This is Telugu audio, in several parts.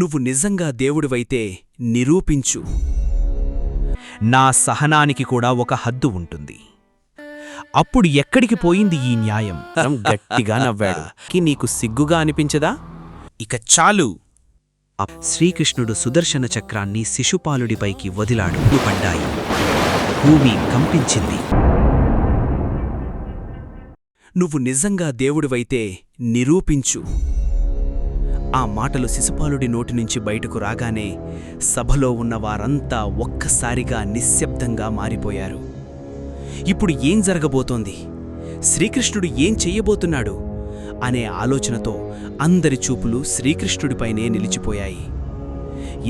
నువ్వు నిజంగా దేవుడివైతే నిరూపించు. నా సహనానికి కూడా ఒక హద్దు ఉంటుంది. అప్పుడు ఎక్కడికి పోయింది ఈ న్యాయం? గట్టిగా నవ్వాడు. నీకు సిగ్గుగా అనిపించదా? ఇక చాలు. శ్రీకృష్ణుడు సుదర్శన చక్రాన్ని శిశుపాలుడిపైకి వదిలాడు. పడ్డాయి. భూమి కంపించింది. నువ్వు నిజంగా దేవుడివైతే నిరూపించు. ఆ మాటలు శిశుపాలుడి నోటినుంచి బయటకు రాగానే సభలో ఉన్న వారంతా ఒక్కసారిగా నిశ్శబ్దంగా మారిపోయారు. ఇప్పుడు ఏం జరగబోతోంది? శ్రీకృష్ణుడు ఏం చెయ్యబోతున్నాడు అనే ఆలోచనతో అందరి చూపులు శ్రీకృష్ణుడిపైనే నిలిచిపోయాయి.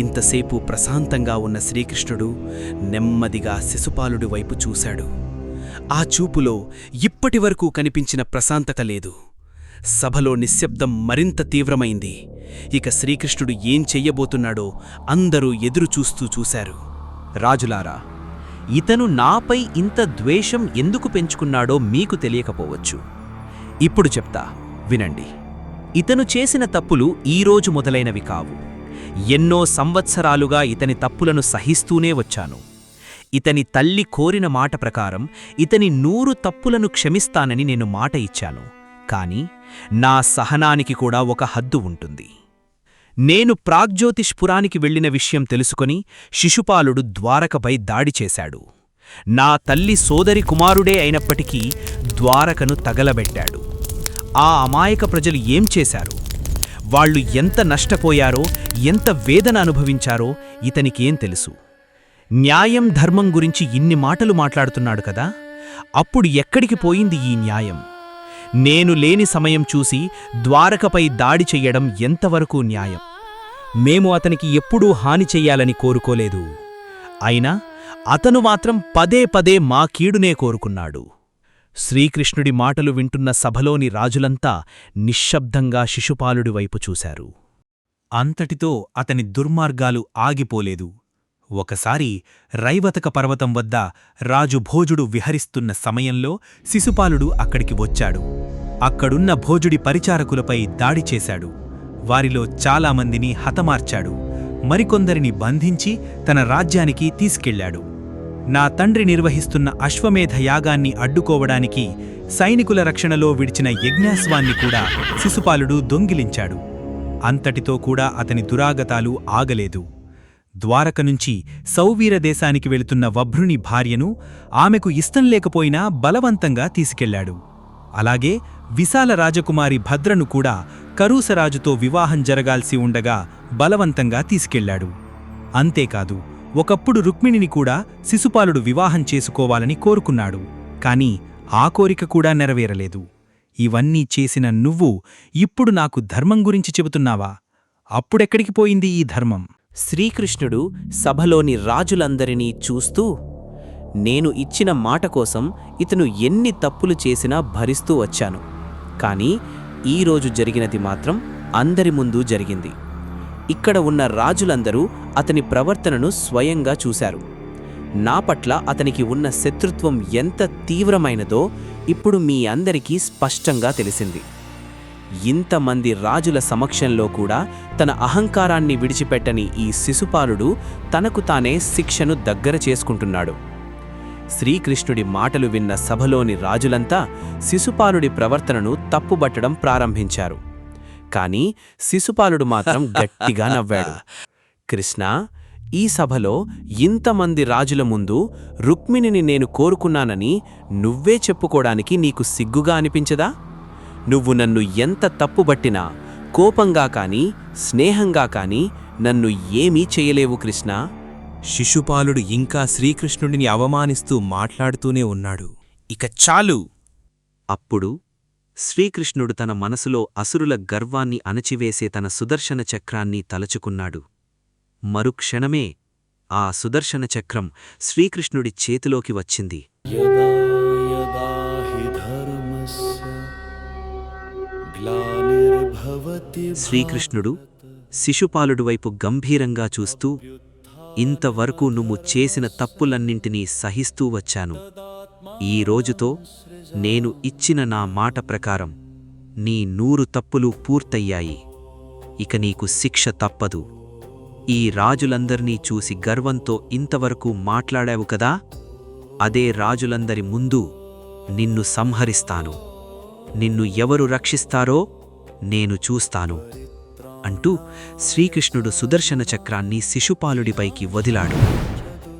ఇంతసేపు ప్రశాంతంగా ఉన్న శ్రీకృష్ణుడు నెమ్మదిగా శిశుపాలుడి వైపు చూశాడు. ఆ చూపులో ఇప్పటివరకు కనిపించిన ప్రశాంతత లేదు. సభలో నిశ్శబ్దం మరింత తీవ్రమైంది. ఇక శ్రీకృష్ణుడు ఏం చెయ్యబోతున్నాడో అందరూ ఎదురుచూస్తూ చూశారు. రాజులారా, ఇతను నాపై ఇంత ద్వేషం ఎందుకు పెంచుకున్నాడో మీకు తెలియకపోవచ్చు. ఇప్పుడు చెప్తా, వినండి. ఇతను చేసిన తప్పులు ఈరోజు మొదలైనవి కావు. ఎన్నో సంవత్సరాలుగా ఇతని తప్పులను సహిస్తూనే వచ్చాను. ఇతని తల్లి కోరిన మాట ప్రకారం ఇతని 100 తప్పులను క్షమిస్తానని నేను మాట ఇచ్చాను. కాని నా సహనానికి కూడా ఒక హద్దు ఉంటుంది. నేను ప్రాగ్జ్యోతిష్పురానికి వెళ్లిన విషయం తెలుసుకొని శిశుపాలుడు ద్వారకపై దాడి చేశాడు. నా తల్లి సోదరి కుమారుడే అయినప్పటికీ ద్వారకను తగలబెట్టాడు. ఆ అమాయక ప్రజలు ఏం చేశారు? వాళ్ళు ఎంత నష్టపోయారో, ఎంత వేదన అనుభవించారో ఇతనికేం తెలుసు? న్యాయం ధర్మం గురించి ఇన్ని మాటలు మాట్లాడుతున్నాడు కదా, అప్పుడు ఎక్కడికి పోయింది ఈ న్యాయం? నేను లేని సమయం చూసి ద్వారకపై దాడి చెయ్యడం ఎంతవరకు న్యాయం? మేము అతనికి ఎప్పుడూ హాని చెయ్యాలని కోరుకోలేదు. అయినా అతను మాత్రం పదే పదే మా కీడునే కోరుకున్నాడు. శ్రీకృష్ణుడి మాటలు వింటున్న సభలోని రాజులంతా నిశ్శబ్దంగా శిశుపాలుడి వైపు చూశారు. అంతటితో అతని దుర్మార్గాలు ఆగిపోలేదు. ఒకసారి రైవతక పర్వతం వద్ద రాజు భోజుడు విహరిస్తున్న సమయంలో శిశుపాలుడు అక్కడికి వచ్చాడు. అక్కడున్న భోజుడి పరిచారకులపై దాడి చేశాడు. వారిలో చాలామందిని హతమార్చాడు. మరికొందరిని బంధించి తన రాజ్యానికి తీసుకెళ్లాడు. నా తండ్రి నిర్వహిస్తున్న అశ్వమేధ యాగాన్ని అడ్డుకోవడానికి సైనికుల రక్షణలో విడిచిన యజ్ఞాశ్వాన్ని కూడా శిశుపాలుడు దొంగిలించాడు. అంతటితో కూడా అతని దురాగతాలు ఆగలేదు. ద్వారక నుంచి సౌవీర దేశానికి వెళుతున్న వభ్రుని భార్యను ఆమెకు ఇష్టం లేకపోయినా బలవంతంగా తీసుకెళ్లాడు. అలాగే విశాల రాజకుమారి భద్రను కూడా కరూసరాజుతో వివాహం జరగాల్సి ఉండగా బలవంతంగా తీసుకెళ్లాడు. అంతేకాదు, ఒకప్పుడు రుక్మిణిని కూడా శిశుపాలుడు వివాహం చేసుకోవాలని కోరుకున్నాడు. కాని ఆ కోరిక కూడా నెరవేరలేదు. ఇవన్నీ చేసిన నువ్వు ఇప్పుడు నాకు ధర్మం గురించి చెబుతున్నావా? అప్పుడెక్కడికి పోయింది ఈ ధర్మం? శ్రీకృష్ణుడు సభలోని రాజులందరినీ చూస్తూ, నేను ఇచ్చిన మాట కోసం ఇతను ఎన్ని తప్పులు చేసినా భరిస్తూ వచ్చాను. కాని ఈరోజు జరిగినది మాత్రం అందరి ముందు జరిగింది. ఇక్కడ ఉన్న రాజులందరూ అతని ప్రవర్తనను స్వయంగా చూశారు. నా పట్ల అతనికి ఉన్న శత్రుత్వం ఎంత తీవ్రమైనదో ఇప్పుడు మీ అందరికీ స్పష్టంగా తెలిసింది. ఇంతమంది రాజుల సమక్షంలో కూడా తన అహంకారాన్ని విడిచిపెట్టని ఈ శిశుపాలుడు తనకు తానే శిక్షను దగ్గర చేసుకుంటున్నాడు. శ్రీకృష్ణుడి మాటలు విన్న సభలోని రాజులంతా శిశుపాలుడి ప్రవర్తనను తప్పుబట్టడం ప్రారంభించారు. కాని శిశుపాలుడు మాత్రం గట్టిగా నవ్వాడు. కృష్ణా, ఈ సభలో ఇంతమంది రాజుల ముందు రుక్మిణిని నేను కోరుకున్నానని నువ్వే చెప్పుకోవడానికి నీకు సిగ్గుగా అనిపించదా? నువ్వు నన్ను ఎంత తప్పుబట్టినా కోపంగా కాని స్నేహంగా కాని నన్ను ఏమీ చేయలేవు కృష్ణా. శిశుపాలుడు ఇంకా శ్రీకృష్ణుడిని అవమానిస్తూ మాట్లాడుతూనే ఉన్నాడు. ఇక చాలు. అప్పుడు శ్రీకృష్ణుడు తన మనసులో అసురుల గర్వాన్ని అణచివేసే తన సుదర్శన చక్రాన్ని తలచుకున్నాడు. మరుక్షణమే ఆ సుదర్శన చక్రం శ్రీకృష్ణుడి చేతిలోకి వచ్చింది. శ్రీకృష్ణుడు శిశుపాలుడు వైపు గంభీరంగా చూస్తూ, ఇంతవరకు నువ్వు చేసిన తప్పులన్నింటినీ సహిస్తూ వచ్చాను. ఈ రోజుతో నేను ఇచ్చిన నా మాట ప్రకారం నీ 100 తప్పులు పూర్తయ్యాయి. ఇక నీకు శిక్ష తప్పదు. ఈ రాజులందర్నీ చూసి గర్వంతో ఇంతవరకు మాట్లాడావు కదా, అదే రాజులందరి ముందు నిన్ను సంహరిస్తాను. నిన్ను ఎవరు రక్షిస్తారో నేను చూస్తాను అంటూ శ్రీకృష్ణుడు సుదర్శన చక్రాన్ని శిశుపాలుడిపైకి వదిలాడు.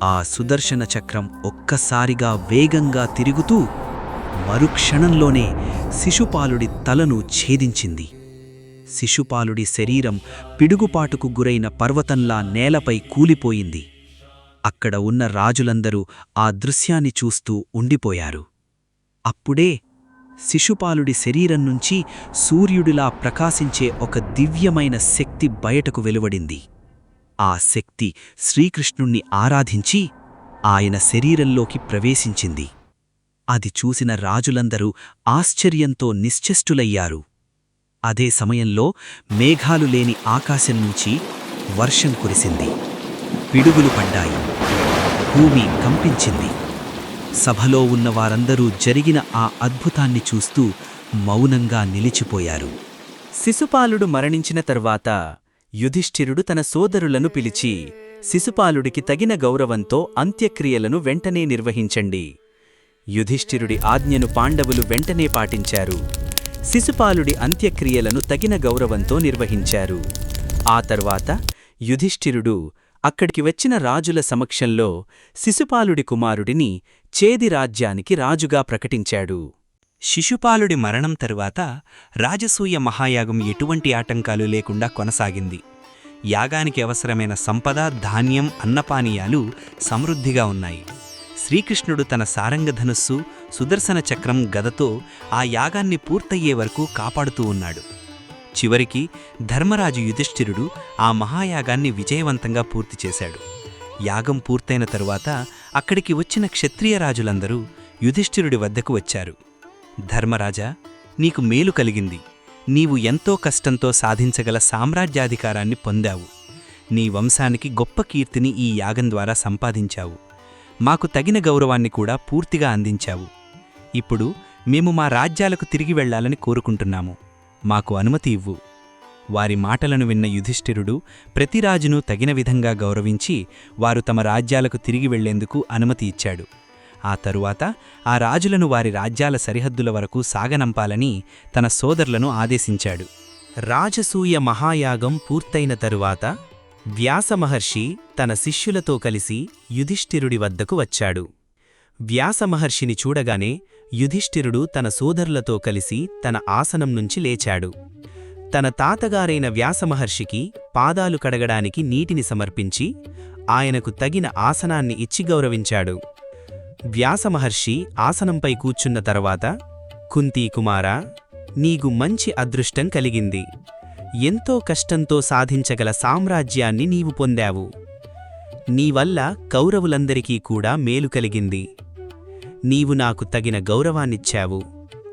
ఆ సుదర్శన చక్రం ఒక్కసారిగా వేగంగా తిరుగుతూ మరుక్షణంలోనే శిశుపాలుడి తలను ఛేదించింది. శిశుపాలుడి శరీరం పిడుగుపాటుకు గురైన పర్వతంలా నేలపై కూలిపోయింది. అక్కడ ఉన్న రాజులందరూ ఆ దృశ్యాన్ని చూస్తూ ఉండిపోయారు. అప్పుడే శిశుపాలుడి శరీరం నుంచి సూర్యుడిలా ప్రకాశించే ఒక దివ్యమైన శక్తి బయటకు వెలువడింది. ఆ శక్తి శ్రీకృష్ణుణ్ణి ఆరాధించి ఆయన శరీరంలోకి ప్రవేశించింది. అది చూసిన రాజులందరూ ఆశ్చర్యంతో నిశ్చేష్టులయ్యారు. అదే సమయంలో మేఘాలు లేని ఆకాశం నుంచి వర్షం కురిసింది. పిడుగులు పడ్డాయి. భూమి కంపించింది. సభలో ఉన్న వారందరూ జరిగిన ఆ అద్భుతాన్ని చూస్తూ మౌనంగా నిలిచిపోయారు. శిశుపాలుడు మరణించిన తర్వాత యుధిష్ఠిరుడు తన సోదరులను పిలిచి, శిశుపాలుడికి తగిన గౌరవంతో అంత్యక్రియలను వెంటనే నిర్వహించండి. యుధిష్ఠిరుడి ఆజ్ఞను పాండవులు వెంటనే పాటించారు. శిశుపాలుడి అంత్యక్రియలను తగిన గౌరవంతో నిర్వహించారు. ఆ తర్వాత యుధిష్ఠిరుడు అక్కడికి వచ్చిన రాజుల సమక్షంలో శిశుపాలుడి కుమారుడిని చేది రాజ్యానికి రాజుగా ప్రకటించాడు. శిశుపాలుడి మరణం తరువాత రాజసూయ మహాయాగం ఎటువంటి ఆటంకాలు లేకుండా కొనసాగింది. యాగానికి అవసరమైన సంపద, ధాన్యం, అన్నపానీయాలు సమృద్ధిగా ఉన్నాయి. శ్రీకృష్ణుడు తన సారంగధనుస్సు, సుదర్శన చక్రం, గదతో ఆ యాగాన్ని పూర్తయ్యే వరకు కాపాడుతూ ఉన్నాడు. చివరికి ధర్మరాజు యుధిష్ఠిరుడు ఆ మహాయాగాన్ని విజయవంతంగా పూర్తి చేశాడు. యాగం పూర్తయిన తరువాత అక్కడికి వచ్చిన క్షత్రియ రాజులందరూ యుధిష్ఠిరుడి వద్దకు వచ్చారు. ధర్మరాజా, నీకు మేలు కలిగింది. నీవు ఎంతో కష్టంతో సాధించగల సామ్రాజ్యాధికారాన్ని పొందావు. నీ వంశానికి గొప్ప కీర్తిని ఈ యాగం ద్వారా సంపాదించావు. మాకు తగిన గౌరవాన్ని కూడా పూర్తిగా అందించావు. ఇప్పుడు మేము మా రాజ్యాలకు తిరిగి వెళ్లాలని కోరుకుంటున్నాము. మాకు అనుమతి ఇవ్వు. వారి మాటలను విన్న యుధిష్ఠిరుడు ప్రతి రాజును తగిన విధంగా గౌరవించి వారు తమ రాజ్యాలకు తిరిగి వెళ్లేందుకు అనుమతి ఇచ్చాడు. ఆ తరువాత ఆ రాజులను వారి రాజ్యాల సరిహద్దుల వరకు సాగనంపాలని తన సోదరులను ఆదేశించాడు. రాజసూయ మహాయాగం పూర్తయిన తరువాత వ్యాసమహర్షి తన శిష్యులతో కలిసి యుధిష్ఠిరుడి వద్దకు వచ్చాడు. వ్యాసమహర్షిని చూడగానే యుధిష్ఠిరుడు తన సోదరులతో కలిసి తన ఆసనం నుంచి లేచాడు. తన తాతగారైన వ్యాసమహర్షికి పాదాలు కడగడానికి నీటిని సమర్పించి ఆయనకు తగిన ఆసనాన్ని ఇచ్చి గౌరవించాడు. వ్యాసమహర్షి ఆసనంపై కూర్చున్న తర్వాత, కుంతీ కుమారా, నీకు మంచి అదృష్టం కలిగింది. ఎంతో కష్టంతో సాధించగల సామ్రాజ్యాన్ని నీవు పొందావు. నీవల్ల కౌరవులందరికీ కూడా మేలు కలిగింది. నీవు నాకు తగిన గౌరవాన్నిచ్చావు.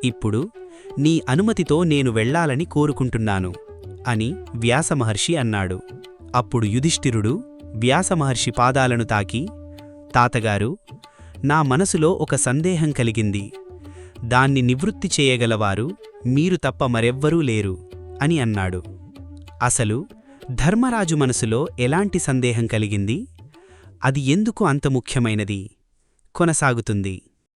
ఇప్పుడు నీ అనుమతితో నేను వెళ్లాలని కోరుకుంటున్నాను అని వ్యాసమహర్షి అన్నాడు. అప్పుడు యుధిష్ఠిరుడు వ్యాసమహర్షి పాదాలను తాకి, తాతగారు, నా మనసులో ఒక సందేహం కలిగింది. దాన్ని నివృత్తి చేయగలవారు మీరు తప్ప మరెవ్వరూ లేరు అని అన్నాడు. అసలు ధర్మరాజు మనసులో ఎలాంటి సందేహం కలిగింది? అది ఎందుకు అంత ముఖ్యమైనది? కొనసాగుతుంది.